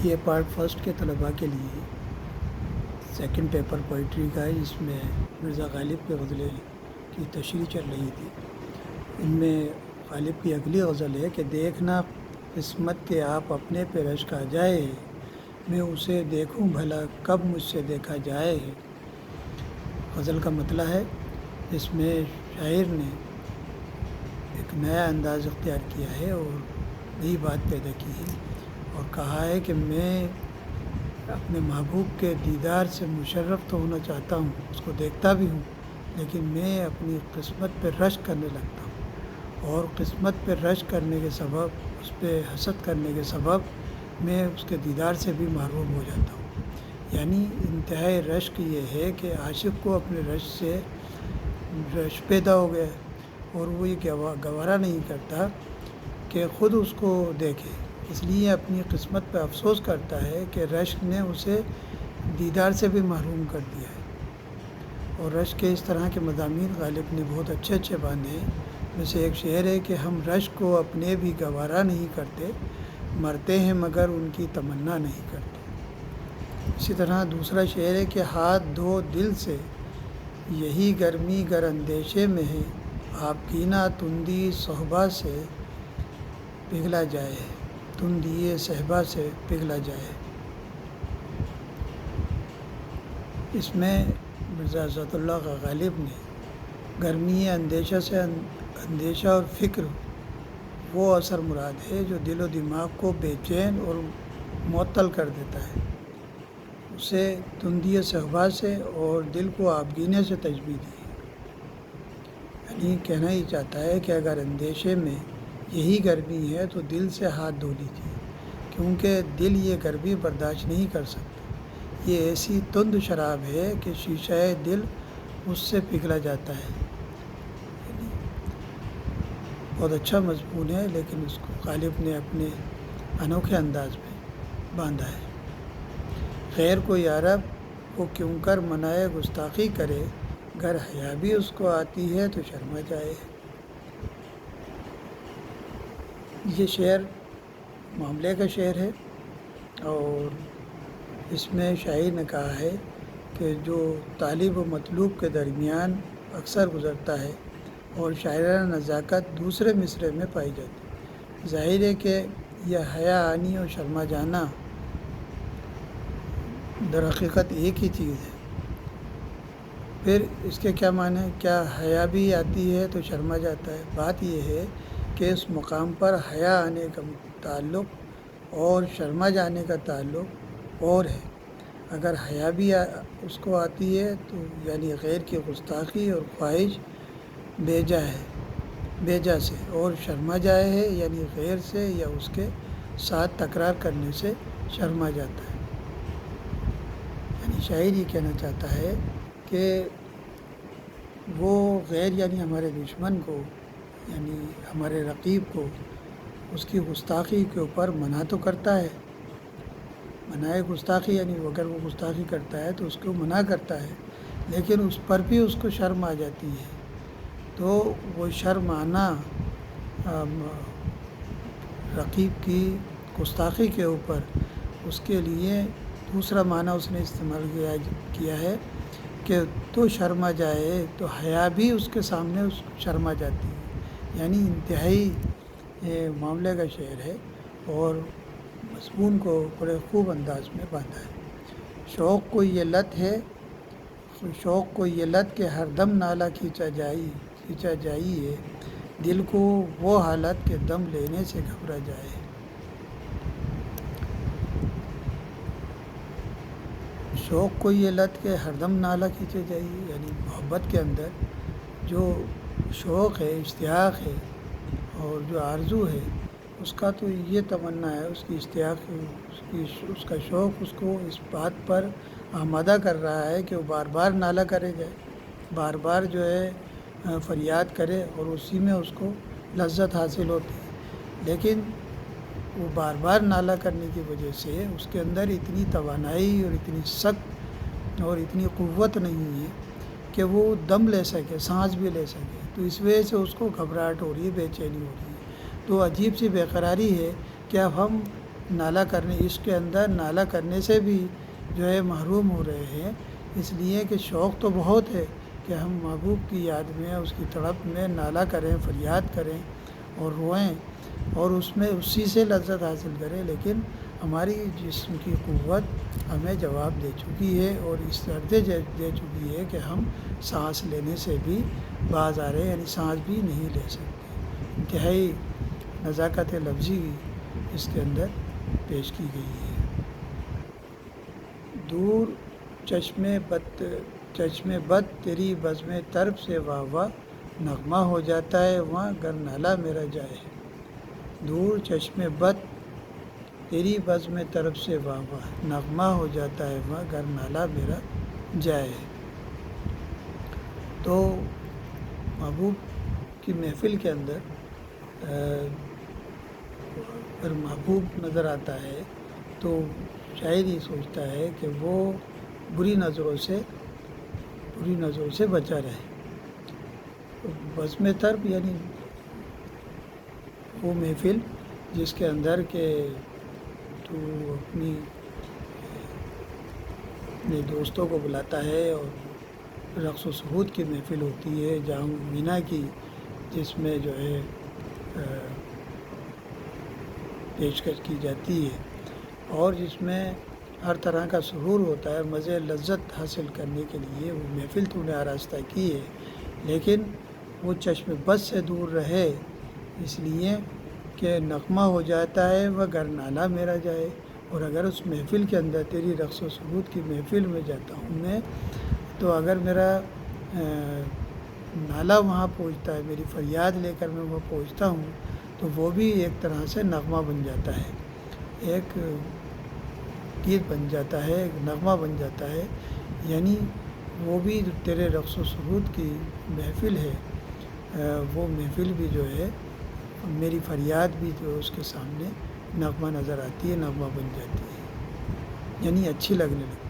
یہ part first کے طلباء کے لیے سیکنڈ پیپر پوئٹری کا ہے، جس میں مرزا غالب کی غزلیں کی تشریح چل رہی تھی۔ ان میں غالب کی اگلی غزل ہے کہ دیکھنا قسمت کے آپ اپنے پہ رشک آ جائے، میں اسے دیکھوں بھلا کب مجھ سے دیکھا جائے۔ غزل کا مطلع ہے جس میں شاعر نے ایک نیا انداز اختیار کیا ہے اور نئی بات پیدا کی ہے اور کہا ہے کہ میں اپنے محبوب کے دیدار سے مشرف تو ہونا چاہتا ہوں، اس کو دیکھتا بھی ہوں، لیکن میں اپنی قسمت پہ رشک کرنے لگتا ہوں اور قسمت پہ رشک کرنے کے سبب، اس پہ حسد کرنے کے سبب میں اس کے دیدار سے بھی محروم ہو جاتا ہوں۔ یعنی انتہائی رشک یہ ہے کہ عاشق کو اپنے رشک سے رشک پیدا ہو گیا اور وہ یہ گوارا نہیں کرتا کہ خود اس کو دیکھے، اس لیے اپنی قسمت پہ افسوس کرتا ہے کہ رشک نے اسے دیدار سے بھی محروم کر دیا ہے۔ اور رشک کے اس طرح کے مضامین غالب نے بہت اچھے باندھے ہیں۔ میں سے ایک شعر ہے کہ ہم رشک کو اپنے بھی گوارا نہیں کرتے، مرتے ہیں مگر ان کی تمنا نہیں کرتے۔ اسی طرح دوسرا شعر ہے کہ ہاتھ دھو دل سے یہی گرمی گر اندیشے میں ہے، آپ گینا تندی صحبا سے پگھلا جائے، تندی صحبا سے پگھلا جائے۔ اس میں مرزا اسد اللہ کا غالب نے گرمی اندیشہ سے اندیشہ اور فکر وہ اثر مراد ہے جو دل و دماغ کو بے چین اور معطل کر دیتا ہے، اسے تندی صحبا سے اور دل کو آبگینے سے تشبیہ دی ہے۔ یعنی کہنا ہی چاہتا ہے کہ اگر اندیشے میں یہی گرمی ہے تو دل سے ہاتھ دھو لیجیے، کیونکہ دل یہ گرمی برداشت نہیں کر سکتا۔ یہ ایسی تند شراب ہے کہ شیشہ دل اس سے پگھلا جاتا ہے۔ یعنی بہت اچھا مضمون ہے، لیکن اس کو غالب نے اپنے انوکھے انداز میں باندھا ہے۔ غیر کو یارب وہ کیوں کر منائے گستاخی کرے، گر حیا بھی اس کو آتی ہے تو شرما جائے۔ یہ شعر معاملے کا شعر ہے اور اس میں شاعر نے کہا ہے کہ جو طالب و مطلوب کے درمیان اکثر گزرتا ہے اور شاعرانہ نزاکت دوسرے مصرعے میں پائی جاتی ہے۔ ظاہر ہے کہ یہ حیا آنی اور شرما جانا در حقیقت ایک ہی چیز ہے۔ پھر اس کے کیا معنی ہے؟ کیا حیا بھی آتی ہے تو شرما جاتا ہے؟ بات یہ ہے کہ اس مقام پر حیا آنے کا تعلق اور شرما جانے کا تعلق اور ہے۔ اگر حیا بھی اس کو آتی ہے تو یعنی غیر کی گستاخی اور خواہش بیجا سے، اور شرما جائے ہے یعنی غیر سے یا اس کے ساتھ تکرار کرنے سے شرما جاتا ہے۔ یعنی شاعر یہ کہنا چاہتا ہے کہ وہ غیر یعنی ہمارے دشمن کو، یعنی ہمارے رقیب کو اس کی گستاخی کے اوپر منع تو کرتا ہے، منع گستاخی یعنی اگر وہ گستاخی کرتا ہے تو اس کو منع کرتا ہے، لیکن اس پر بھی اس کو شرم آ جاتی ہے۔ تو وہ شرم آنا رقیب کی گستاخی کے اوپر اس کے لیے دوسرا معنی اس نے استعمال کیا ہے کہ تو شرما جائے تو حیا بھی اس کے سامنے شرما جاتی ہے۔ یعنی انتہائی معاملے کا شعر ہے اور مضمون کو بڑے خوب انداز میں باندھا ہے۔ شوق کو یہ لت کہ ہر دم نالہ کھینچا جائی ہے، دل کو وہ حالت کہ دم لینے سے گھبرا جائے۔ شوق کو یہ لت کہ ہر دم نالہ کھینچے جائیے، یعنی محبت کے اندر جو شوق ہے، اشتیاق ہے اور جو آرزو ہے، اس کا تو یہ تمنا ہے، اس کی اشتیاق اس کا شوق اس کو اس بات پر آمادہ کر رہا ہے کہ وہ بار بار نالہ کرے جائے، بار بار جو ہے فریاد کرے اور اسی میں اس کو لذت حاصل ہوتی ہے۔ لیکن وہ بار بار نالہ کرنے کی وجہ سے اس کے اندر اتنی توانائی اور اتنی سخت اور اتنی قوت نہیں ہے کہ وہ دم لے سکے، سانس بھی لے سکے، تو اس وجہ سے اس کو گھبراہٹ ہو رہی ہے، بے چینی ہو رہی ہے۔ تو عجیب سی بے قراری ہے کہ اب ہم نالہ کرنے اس کے اندر نالہ کرنے سے بھی جو ہے محروم ہو رہے ہیں، اس لیے کہ شوق تو بہت ہے کہ ہم محبوب کی یاد میں اس کی طرف میں نالہ کریں، فریاد کریں اور روئیں اور اس میں اسی سے لذت حاصل کریں، لیکن ہماری جسم کی قوت ہمیں جواب دے چکی ہے اور اس درجے دے چکی ہے کہ ہم سانس لینے سے بھی باز آ رہے ہیں، یعنی سانس بھی نہیں لے سکتے۔ انتہائی نزاکت لفظی اس کے اندر پیش کی گئی ہے۔ دور چشم بد تیری بزم طرب سے واہ واہ، نغمہ ہو جاتا ہے وہاں گر نالہ میرا جائے۔ دور چشم بد تیری بزم طرب سے واہ واہ، نغمہ ہو جاتا ہے وہاں گر نالہ میرا جائے۔ تو محبوب کی محفل کے اندر اگر محبوب نظر آتا ہے تو شاعر یہ سوچتا ہے کہ وہ بری نظروں سے بچا رہے۔ بزم طرب یعنی وہ محفل جس کے اندر کہ تو اپنے دوستوں کو بلاتا ہے اور رقص و سرود کی محفل ہوتی ہے جہاں مینا کی، جس میں جو ہے پیشکش کی جاتی ہے اور جس میں ہر طرح کا سرور ہوتا ہے، مزے لذت حاصل کرنے کے لیے وہ محفل تو نے آراستہ کی ہے، لیکن وہ چشم بد سے دور رہے اس لیے کہ نغمہ ہو جاتا ہے وہ گر نالہ میرا جائے۔ اور اگر اس محفل کے اندر تیری رقص و سرود کی محفل میں جاتا ہوں میں، تو اگر میرا نالہ وہاں پہنچتا ہے، میری فریاد لے کر میں وہاں پہنچتا ہوں، تو وہ بھی ایک طرح سے نغمہ بن جاتا ہے، ایک گیت بن جاتا ہے، ایک نغمہ بن جاتا ہے، یعنی وہ بھی تیرے رقص و سرود کی محفل ہے، وہ محفل بھی جو ہے میری فریاد بھی جو اس کے سامنے نغمہ نظر آتی ہے، نغمہ بن جاتی ہے، یعنی اچھی لگنے لگتی ہے۔